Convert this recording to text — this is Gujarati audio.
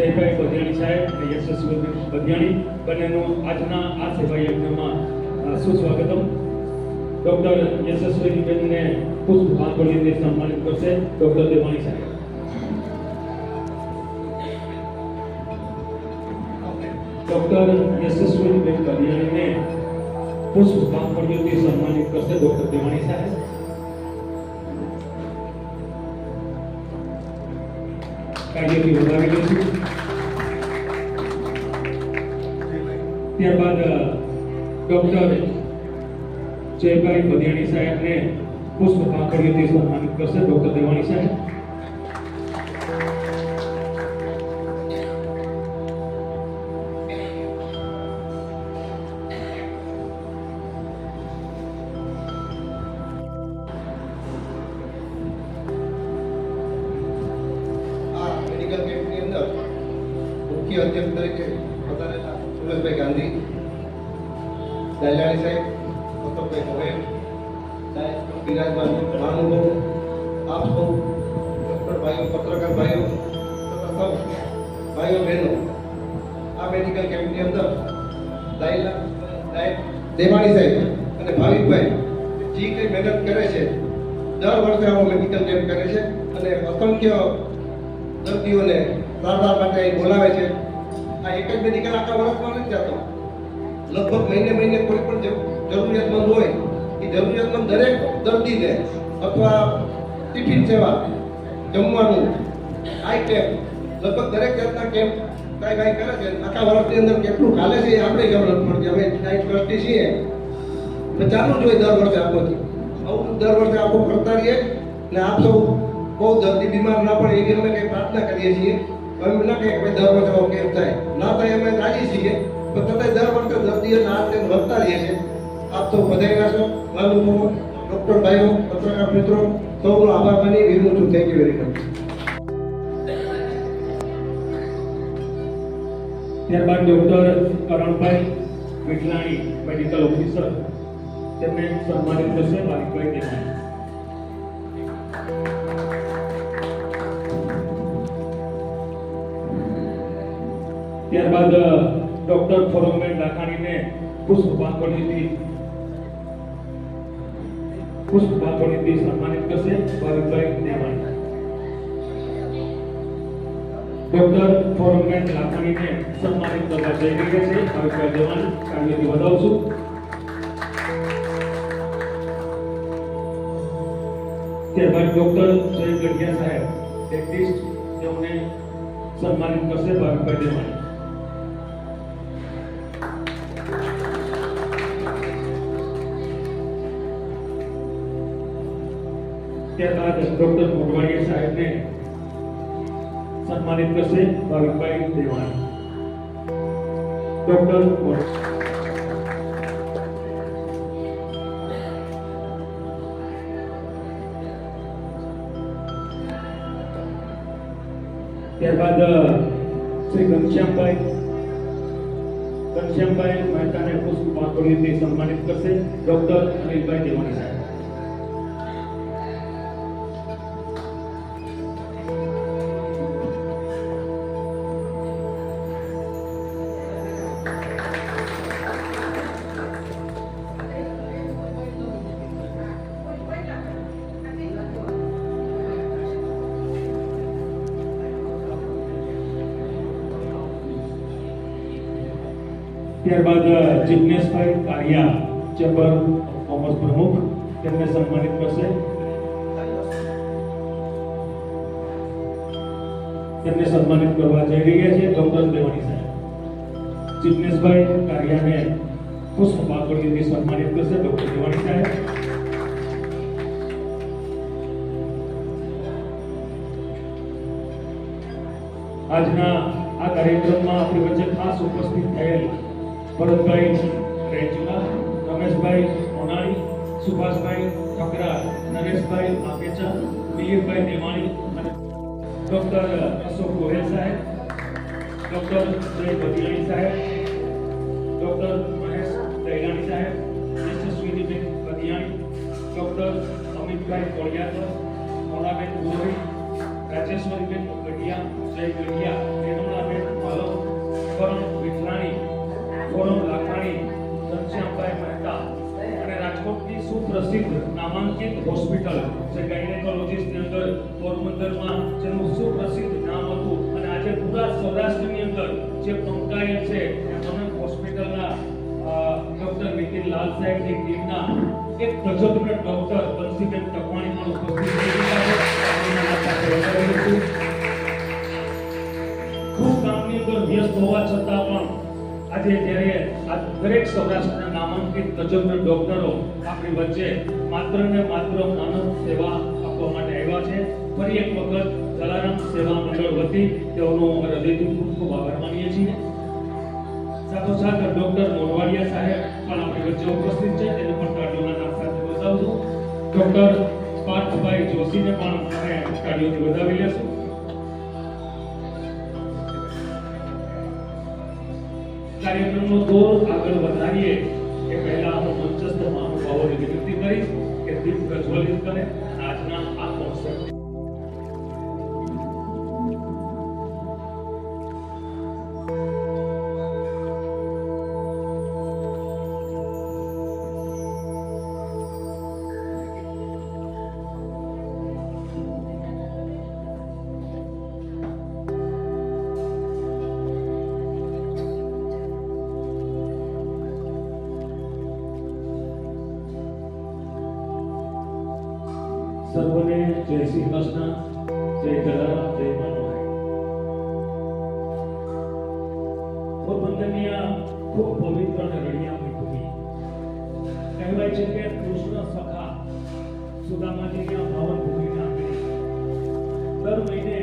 જયભાઈ બધિયાણી સાહેબ અને યશસ્વી બધિયાણી બંનેનું આજના આ સેવા યજ્ઞમાં સુસ્વાગતમ. ડોક્ટર યશસ્વીબેનને પુષ્પાંજલિથી સન્માનિત કરશે ડોક્ટર દેવાણી સાહેબ. ડોક્ટર યશસ્વીબેન બધિયાણીને પુષ્પાંજલિથી સન્માનિત કરશે ડોક્ટર દેવાણી સાહેબ. કાર્યથી વધાવી લઈશું. ત્યારબાદ ડોક્ટર જયભાઈ બધિયાણી સાહેબને પુષ્પાંજલિથી સન્માનિત કરશે ડોક્ટર દેવાણી સાહેબ. मुख्य अध्यक्ष तरीके पधारेला सुरेशभाई गांधी, दयाळी साहेब, अशोकभाई गोयल साहेब, विराजमान महानुभाव, आप सौ डॉक्टर भाइयों, पत्रकार भाइयों तथा सब भाइयों बहनों, आ मेडिकल कैम्पની અંદર દેવાણી સાહેબ અને ભાવિકભાઈ જે કંઈ મહેનત કરે છે, દર વર્ષે આવો મેડિકલ કેમ્પ કરે છે અને અસંખ્ય દર્દીઓને સારવાર માટે બોલાવે છે. આ એક જ મેડિકલ આખા વર્ષમાં નથી જતો. લગભગ મહિને કોઈ પણ જરૂરિયાતમંદ હોય એ જરૂરિયાતમંદ દરેક દર્દીને અથવા ટિફિન સેવા, જમવાનું, આઈ કેમ્પ, લગભગ દરેક જાતના કેમ્પ કાંઈ કરે છે. આખા વર્ષની અંદર કેટલું ચાલે છે એ આપણે ખબર નથી પડતી. અમે નાઇટ ટ્રસ્ટી છીએ એટલે ચાલુ જ હોય દર વર્ષે આપોથી આવું દર વર્ષે આપો કરતા રહીએ ને આપ સૌ બહુ દર્દી બીમાર ના પડે એવી અમે કંઈ પ્રાર્થના કરીએ છીએ. અમે ના કંઈ દર વર્ષે આવો કેમ્પ થાય ના થાય અમે રાજી છીએ, પણ છતાંય દર વર્ષે દર્દીઓના હાથ લઈને વધતા રહીએ છીએ. આપ સૌ પધારેલા છો. મારું ડૉક્ટર ભાઈઓ, પત્રકાર મિત્રો સૌનો આભાર માની વિરમું છું. Thank you very much. ત્યારબાદ doctor Karanbhai Vithlani, medical officer, તેમને સન્માનિત કરશે ભાવિકભાઈ દેવાણી. ત્યારબાદ ડોક્ટર ફોરમબેન લાખાણીને પુષ્પાંજલિથી સન્માનિત કરશે ભાવિકભાઈ દેવાણી. ડોક્ટર ફોરમબેન લાખાણીને સન્માનિત કરવા જઈ રહ્યા છે ભાવિકભાઈ દેવાણી. કાર્યથી વધાવશું. ત્યારબાદ ડોક્ટર જય ગઢિયા સાહેબ, ડેન્ટિસ્ટ, તેમને સન્માનિત કરશે ભાવિકભાઈ દેવાણી. ત્યારબાદ ડોક્ટર મોઢવાડિયા સાહેબને સન્માનિત કરશે ભાવિકભાઈ દેવાણી. ડોક્ટર ત્યારબાદ શ્રી ઘનશ્યામભાઈ મહેતાને પુષ્પાંજલિથી સન્માનિત કરશે ડોક્ટર અનિલભાઈ દેવાણી સાહેબ. ત્યારબાદ જિગ્નેશભાઈ કારિયા, ચેમ્બર ઓફ કોમર્સ પ્રમુખ, તેમને સન્માનિત કરશે. તેમને સન્માનિત કરવા જઈ રહ્યા છે ડોક્ટર દેવાણી સાહેબ. જિગ્નેશભાઈ કારિયાને પુષ્પાંજલિથી સન્માનિત કરશે ડોક્ટર દેવાણી સાહેબ. આજના આ કાર્યક્રમમાં આપણી વચ્ચે ખાસ ઉપસ્થિત થયેલ ભરતભાઈ રેચુલા, રમેશભાઈ ઓનાણી, સુભાષભાઈ ઠકરા, નરેશભાઈ માકેચા, દિલીપભાઈ દેવાણી અને ડોક્ટર અશોક ગોયલ સાહેબ, ડોક્ટર જય બધિયાણી સાહેબ, ડોક્ટર મહેશ દૈલાણી સાહેબ, યશસ્વીબેન બધિયાણી, ડોક્ટર અમિતભાઈ કોળિયાકર, મોનાબેન ગોરી, રાજેશ્વરીબેન ગઢિયા, જય ગઢિયા, રેણુલાબેન કરણ વિઠલાણી, ગૌરવ લાખાણી, ઘનશ્યામભાઈ મહેતા અને રાજકોટની સુપ્રસિદ્ધ નામાંકિત હોસ્પિટલ જે ગાયનેકોલોજીસ્ટની અંદર પોરબંદરમાં જેનું સુપ્રસિદ્ધ નામ હતું અને આજે પૂરા સૌરાષ્ટ્રની અંદર જે પંકાયેલ છે એમ હોસ્પિટલના ડોક્ટર નીતિન લાલ સાહેબની ટીમના એક ગજબના ડોક્ટર બંસીબેન ટકવાણી પણ ઉપસ્થિત રહ્યા છે. આપણી સાથે વધારેલું છું. ખૂબ કામની અંદર વ્યસ્ત હોવા છતાં પણ આજે જ્યારે આ દરેક સૌરાષ્ટ્રના નામાંકિત તજજ્ઞ ડોક્ટરો આપણી વચ્ચે માત્ર ને માત્ર માનવ સેવા આપવા માટે આવ્યા છે, ફરી એક વખત જલારામ સેવા મંડળ વતી તેઓનો હૃદયથી ખૂબ ખૂબ આભાર માનીએ છીએ. સાથોસાથ ડોક્ટર મોરવાડિયા સાહેબ પણ આપણી વચ્ચે ઉપસ્થિત છે, તેને પણ તાળીઓના નાદ સાથે વધાવશું. ડોક્ટર પાર્થભાઈ જોશીને પણ અમે તાળીઓથી વધાવી લેશું. કાર્યક્રમનો દોર આગળ વધારીએ એ પહેલા હું મંચસ્થ મહાનુભાવોને વિનંતી કરીશ કે દીપ પ્રજ્વલિત કરે આજના આ કોન્સર્ટ. સર્વને જય શ્રી કૃષ્ણ, જય જલારામ, જય માનવાઈ. પોરબંદરની આ ખૂબ પવિત્ર અને રળિયામણી ભૂમિ કહેવાય છે કે કૃષ્ણ સખા સુદામાજીની આ પાવન ભૂમિના દર મહિને